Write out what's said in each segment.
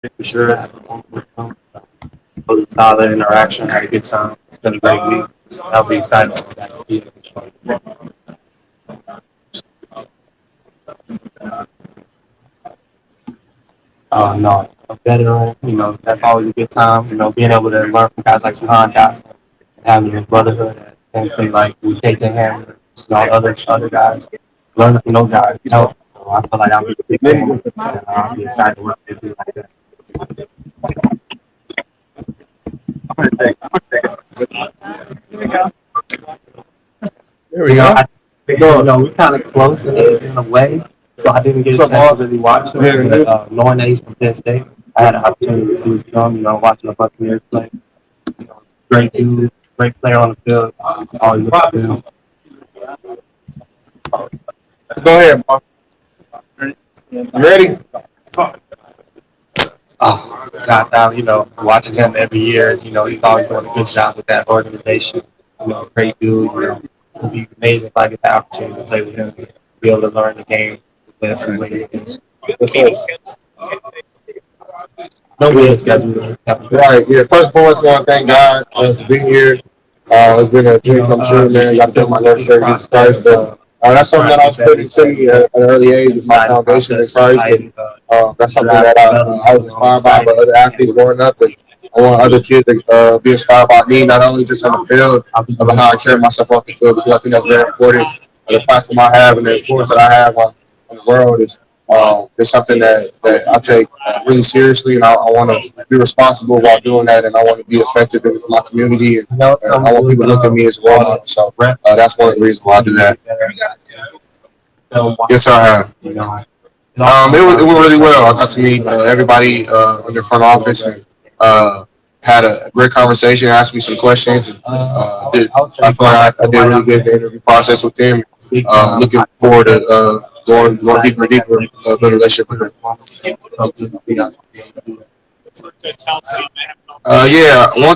For sure. Was a solid interaction. Had a good time. It's been a great week. I'll be excited for that. No, a veteran. That's always a good time. Being able to learn from guys like Sahan Dotson, having a brotherhood that things like we take the hand, other guys, learning from those guys. I feel like I'll be a big fan. I'll be excited to work with you like that. There we go. We kind of close in a way, so I didn't get a chance to really watch it. But, knowing that he's from Penn State, I had an opportunity to see his film. Watching the Buccaneers play. Great dude, great player on the field. Always look at him. Go ahead, Mark. You ready? Watching him every year, he's always doing a good job with that organization. Great dude. It'd be amazing if I get the opportunity to play with him, be able to learn the game. No real schedule. Right. Yeah. First of all, I just want to thank God for being here. It's been a dream come true, man. Got to thank my Lord and Jesus Christ. That's something that I was put into me at an early age with my foundation in Christ. And, that's something that I was inspired by other athletes growing up. And I want other kids to be inspired by me, not only just on the field, but how I carry myself off the field, because I think that's very important. The platform I have and the influence that I have on the world is something that I take really seriously, and I want to be responsible while doing that, and I want to be effective in my community, and I want people to look at me as a role model. So that's one of the reasons why I do that. Yes, I have. It went really well. I got to meet everybody in the front office and had a great conversation, asked me some questions, and I feel like I did really good in the interview process with them. Looking forward to going deeper and deeper good relationship with them. One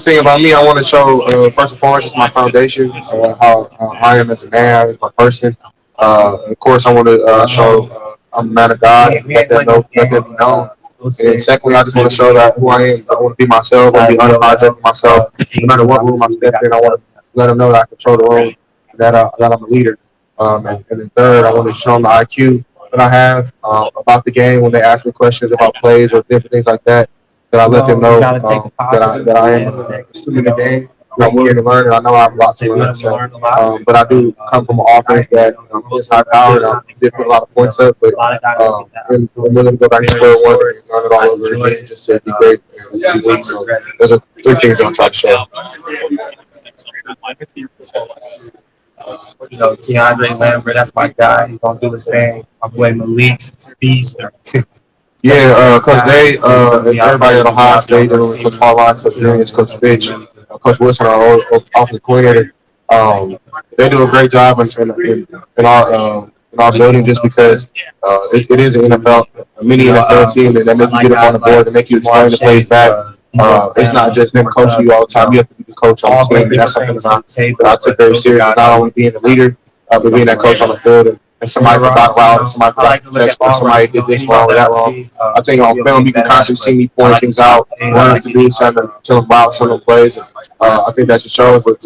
thing about me, I want to show first and foremost is my foundation, how I am as a man, as a person. Of course, I want to show I'm a man of God, let that be known. And secondly, I just want to show that who I am. I want to be myself. I want to be unapologetic for myself. No matter what room I step in, I want to let them know that I control the room, that I'm a leader. And then third, I want to show them the IQ that I have about the game when they ask me questions about plays or different things like that. That I let them know that I am a student of the game. I'm here to learn, and I know I have lots to learn. So, but I do come from an offense that is high power, and I did put a lot of points up. But I'm willing to go back to square one and learn it all over again, just to be great and to be weak. So those are three things I'll try to show. DeAndre Lambert, that's my guy. He's gonna do his thing. I'm playing Malik Speedster. Coach Day, everybody at Ohio State, Coach Harline, Coach Juniors, Coach Fitch, Coach Wilson, our offensive coordinator. They do a great job in our building, just because it is an NFL, a mini NFL team, and they make you get up on the board, they make you explain the plays back. It's not just them coaching you all the time. You have to be the coach on the team, and that's something that I took very seriously. Not only being the leader, but being that coach on the field. And if somebody forgot route, if somebody forgot the text, or somebody did this wrong or that wrong, I think on film you can constantly see me pointing things out, learning to do something, tell them routes, tell them plays. And, I think that just shows with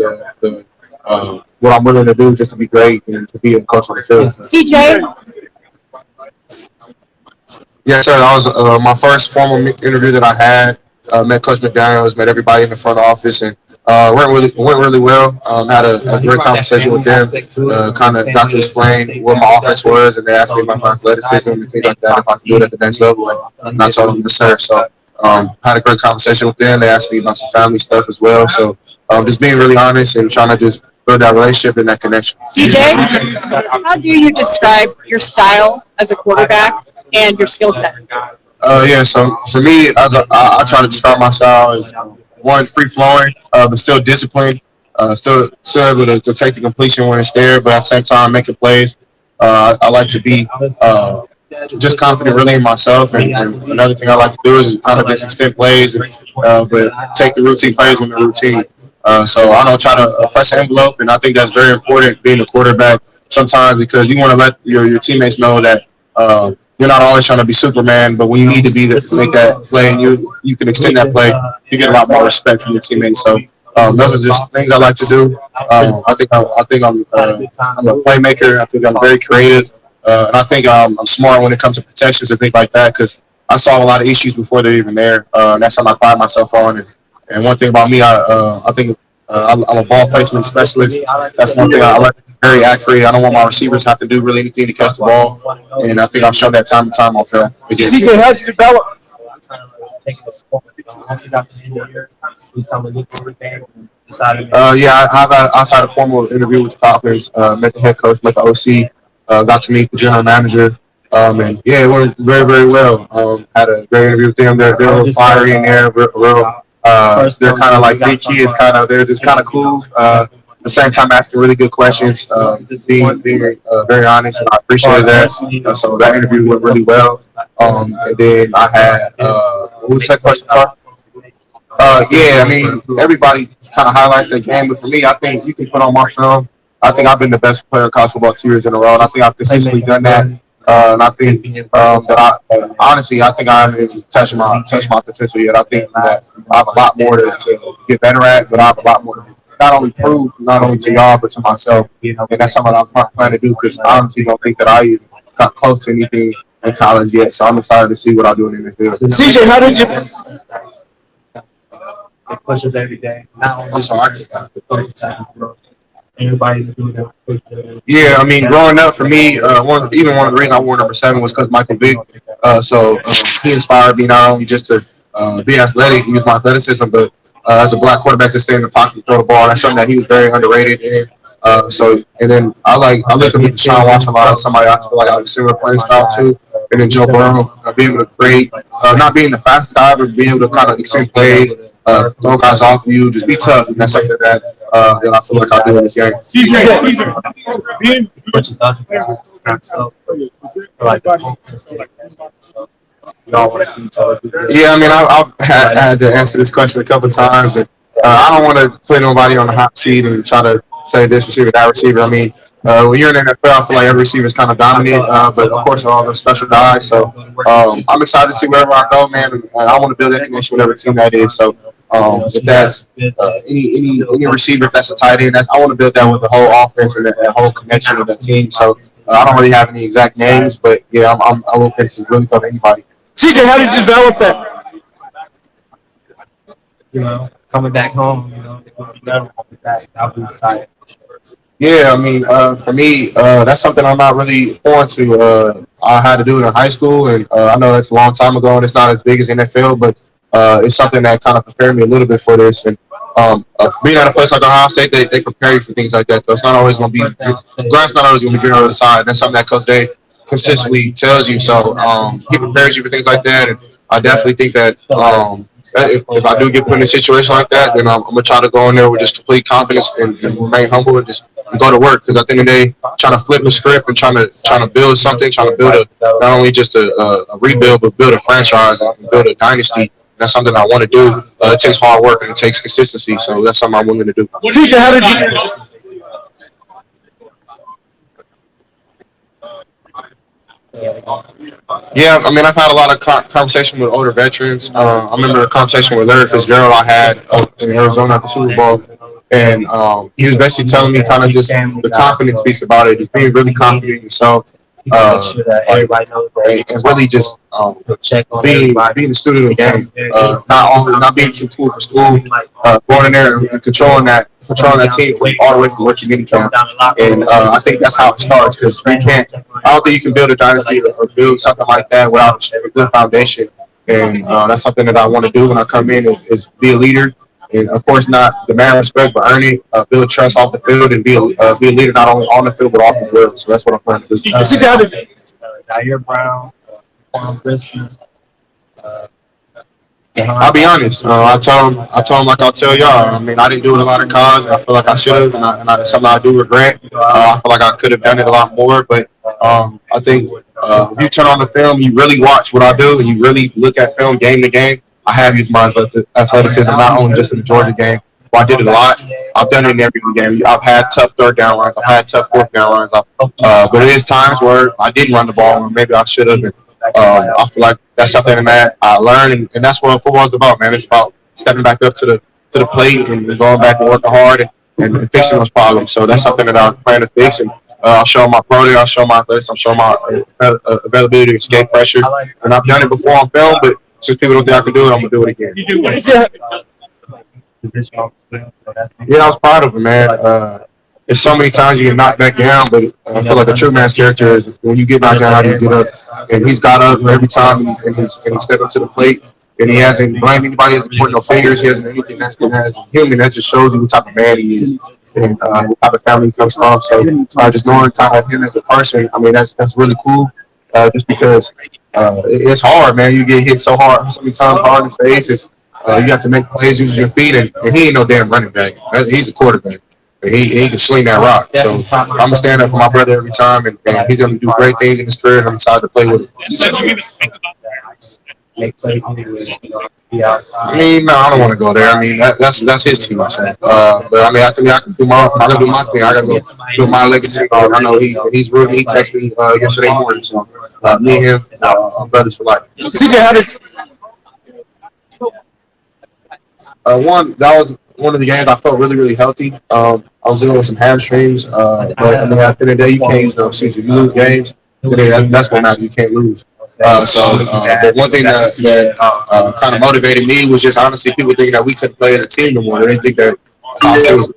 what I'm willing to do just to be great and to be a coach on the field. CJ? Yes, sir. That was my first formal interview that I had. Met Coach McDaniels, met everybody in the front office, and went really well. Had a great conversation with them. Kind of got to explain what my offense was, and they asked me about my athleticism and things like that, if I could do it at the next level. And I told them yes, sir. So had a great conversation with them. They asked me about some family stuff as well. So just being really honest and trying to just build that relationship and that connection. CJ, how do you describe your style as a quarterback and your skill set? So for me, I try to describe my style as one, free flowing, but still disciplined, still able to take the completion when it's there, but at the same time making plays. I like to be just confident really in myself, and another thing I like to do is kind of just extend plays, but take the routine plays when they're routine. So I don't try to press the envelope, and I think that's very important being a quarterback sometimes, because you want to let your teammates know that you're not always trying to be Superman, but when you need to be to make that play and you can extend that play, you get a lot more respect from your teammates. So those are just things I like to do. I'm a playmaker. I think I'm very creative, and I think I'm smart when it comes to protections and things like that because I solve a lot of issues before they're even there. And that's something I pride myself on. And one thing about me, I think I'm a ball placement specialist. That's one thing I like. Very accurate. I don't want my receivers to have to do really anything to catch the ball, and I think I've shown that time and time on film. CJ, how did you develop? Yeah, I've had a formal interview with the Falcons. Met the head coach, met the OC, got to meet the general manager. And yeah, it went very, very well. Had a great interview with them. They're real fiery in there, real. They're kind of like big kids, they're just kind of cool. At the same time, asking really good questions, being very honest, and I appreciated that. So that interview went really well. And then I had what was that question? Yeah, I mean, everybody kind of highlights their game, but for me, I think you can put on my film. I think I've been the best player in college football 2 years in a row, and I think I've consistently done that. And I think honestly, I think I haven't touched my potential yet. I think that I have a lot more to get better at, but I have a lot more to not only prove, not only to y'all, but to myself. And that's something I'm planning to do because I honestly don't think that I even got close to anything in college yet. So I'm excited to see what I do in the field. CJ, how did you? It pushes every day. I'm sorry. Everybody doing that. Yeah, I mean, growing up for me, one of the reasons I wore number 7 was because Michael Vick. So he inspired me not only just to be athletic, use my athleticism, but as a black quarterback to stay in the pocket and throw the ball. That's something that he was very underrated in. And then I look at Deshaun Watson a lot as somebody I feel like I have a similar playing style to. And then Joe Burrow, being able to create, not being the fastest guy, but being able to kind of extend plays, throw guys off of you, just be tough. And that's something that I feel like I do in this game. Yeah, I mean, I've had to answer this question a couple of times, and I don't want to put nobody on the hot seat and try to say this receiver, that receiver. I mean, when you're in the NFL, I feel like every receiver is kind of dominant, but of course, all the special guys. So I'm excited to see wherever I go, man. And I want to build that connection with every team that is. So if that's any receiver, if that's a tight end, I want to build that with the whole offense and that whole connection with the team. So I don't really have any exact names, but yeah, I'm open to really talk to anybody. CJ, how did you develop that? Coming back home, I'll be excited. Yeah, I mean, for me, that's something I'm not really foreign to. I had to do it in high school, and I know that's a long time ago, and it's not as big as NFL, but it's something that kind of prepared me a little bit for this. And being at a place like Ohio State, they prepare you for things like that. Though it's not always going to be grass, not always going to be green on the side. That's something that Coach Day consistently tells you. So he prepares you for things like that, and I definitely think that if I do get put in a situation like that, then I'm gonna try to go in there with just complete confidence and remain humble and just go to work. Because at the end of the day, trying to flip the script and trying to build something, trying to build not only just a rebuild, but build a franchise and build a dynasty. That's something I want to do. It takes hard work and it takes consistency. So that's something I'm willing to do. CJ, how did you? Yeah, I mean, I've had a lot of conversation with older veterans. I remember a conversation with Larry Fitzgerald I had in Arizona at the Super Bowl, and he was basically telling me kind of just the confidence piece about it, just being really confident in yourself, and really just being a student of the game, not being too cool for school, going in there and controlling that team all the way from rookie minicamp. And I think that's how it starts because I don't think you can build a dynasty or build something like that without a good foundation. And that's something that I want to do when I come in is be a leader. And of course, not demand respect, but earn it, build trust off the field, and be a leader not only on the field but off the field. So that's what I'm planning to do. J Brown, Christmas. I'll be honest. I told him like I'll tell y'all. I mean, I didn't do it a lot of college. I feel like I should have, and something I do regret. I feel like I could have done it a lot more. But I think if you turn on the film, you really watch what I do, and you really look at film game to game. I have used my athleticism not only just in the Georgia game. Well, I did it a lot. I've done it in every game. I've had tough third down runs. I've had tough fourth down runs. But it is times where I didn't run the ball, or maybe I should have. I feel like that's something that I learned, and that's what football is about, man. It's about stepping back up to the plate and going back and working hard and fixing those problems. So that's something that I plan to fix, and I'll show my pro day, I'll show my athletics, I'll show my availability to escape pressure. And I've done it before on film, but since people don't think I can do it, I'm gonna do it again. Yeah, I was proud of him, man. There's so many times you get knocked back down, but I feel like a true man's character is when you get knocked down, how do you get up? And he's got up every time, and he stepped up to the plate, and he hasn't blamed anybody, hasn't pointed no fingers, he hasn't anything that's as a human. That just shows you what type of man he is and what type of family he comes from. So just knowing kind of him as a person, I mean, that's really cool. Just because it's hard, man. You get hit so hard, so many times hard in the face. You have to make plays using your feet, and he ain't no damn running back. He's a quarterback. He can sling that rock. So I'm going to stand up for my brother every time, and he's going to do great things in his career, and I'm excited to play with him. I mean, no, I don't want to go there. I mean, that's his team. So, but I mean, I think I can do my thing. I got to go do my legacy. I know he's rooting. He texted me yesterday morning. So me and him, brothers for life. CJ, how did? That was one of the games I felt really, really healthy. I was dealing with some hamstrings, but I mean, at the end of the day, you can't use no excuses. You lose games, that's what matters. You can't lose. But one thing that kind of motivated me was just honestly people thinking that we couldn't play as a team no more. They didn't think that it was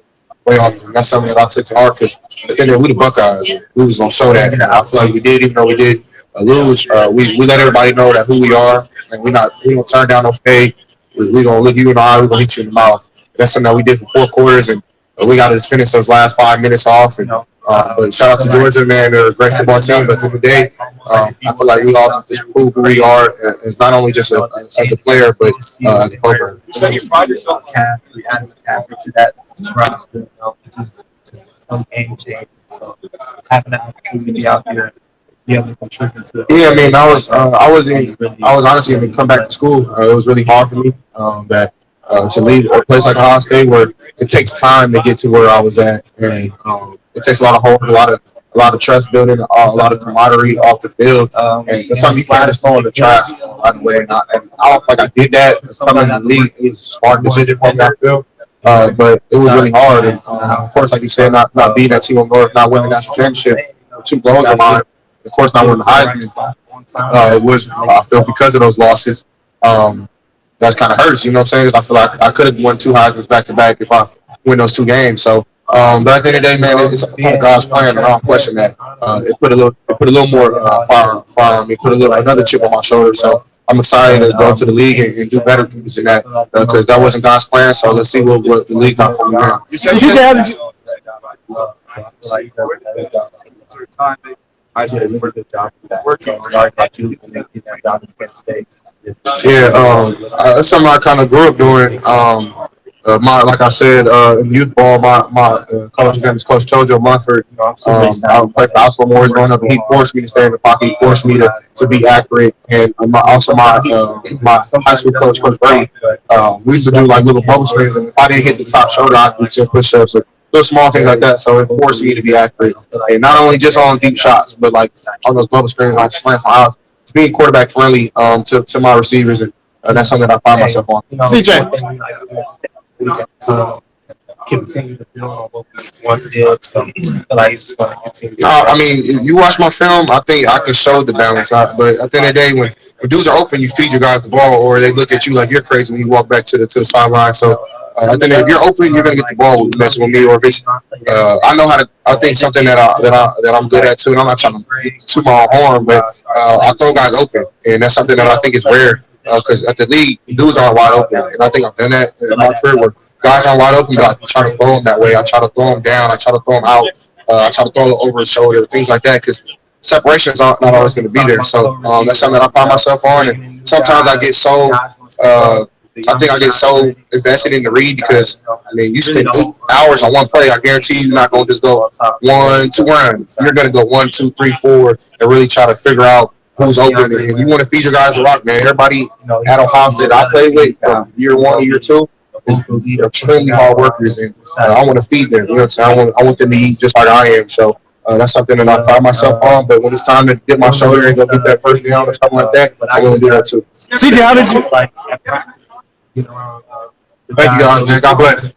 way off. And that's something that I took to heart because at the end of the day, we the Buckeyes. We was gonna show that. I feel like we did, even though we did lose. We let everybody know that who we are, and we don't turn down no fade. We gonna look you in the eye. We gonna hit you in the mouth. That's something that we did for 4 quarters, and we got to just finish those last 5 minutes off. And but shout out to Georgia, man. They're a great football team. But at the end of the day, I feel like we all just prove who we are as not only just as a player, but as a program. So you find yourself we added to that roster, just some game change. So having that opportunity to be out there. Yeah, I mean, I was honestly going to come back to school. It was really hard for me to leave a place like Ohio State where it takes time to get to where I was at, and it takes a lot of hope, a lot of trust building, a lot of camaraderie off the field, and it's something you can't just throw in the trash right away. And I don't feel like I did that. Coming in the league, it was a smart decision from that field. But it was really hard, and of course, like you said, not being that team on North, not winning that championship, 2 goals of mine. Of course, not winning the Heisman. It was I feel because of those losses. That kind of hurts, you know what I'm saying? I feel like I could have won 2 Heismans back to back if I win those 2 games. So, but at the end of the day, man, it's God's plan, and I don't question that. It put a little more fire on me, put another chip on my shoulder. So I'm excited to go to the league and do better things than that because that wasn't God's plan. So let's see what the league got for me now. I did a really good job with that. Starting at you and making that job against State. Yeah, that's something I kind of grew up doing. Like I said, in youth ball, my coach's name is Coach Chojo Munford. I played for Oslo Morris growing up, and he forced me to stay in the pocket. He forced me to be accurate. And my high school coach, Coach Brady, we used to do like little bubble screens. And if I didn't hit the top shoulder, I'd do 10 push-ups. Little small things like that, so it forced me to be accurate, and not only just on deep shots, but like on those bubble screens, on slants, to being quarterback friendly to my receivers, and that's something that I find myself on. CJ, continue to build on what we once did. So like it's going to continue. I mean, if you watch my film, I think I can show the balance. But at the end of the day, when dudes are open, you feed your guys the ball, or they look at you like you're crazy when you walk back to the sideline. So. I think if you're open, you're gonna get the ball messing with me. Or if it's, I know how to. I think something that I'm good at too. And I'm not trying to toot my own horn, but I throw guys open, and that's something that I think is rare. Because at the league, dudes aren't wide open, and I think I've done that in my career where guys aren't wide open, but I try to throw them that way. I try to throw them down. I try to throw them out. I try to throw them over his shoulder, things like that. Because separation is not always going to be there. So that's something that I find myself on, and sometimes I get so. I think I get so invested in the read because, I mean, you spend 8 hours on one play. I guarantee you're not going to just go 1, 2 runs. You're going to go 1, 2, 3, 4 and really try to figure out who's open. And you want to feed your guys the rock, man. Everybody at Ohio State I play with from year 1 to year 2 is extremely hard workers, and I want to feed them. You know what I'm saying? I want them to eat just like I am. So That's something that I pride myself on. But when it's time to get my shoulder and go get that first down or something like that, I'm going to do that too. CJ, how did you? Like, you know, Thank you guys, man. God bless.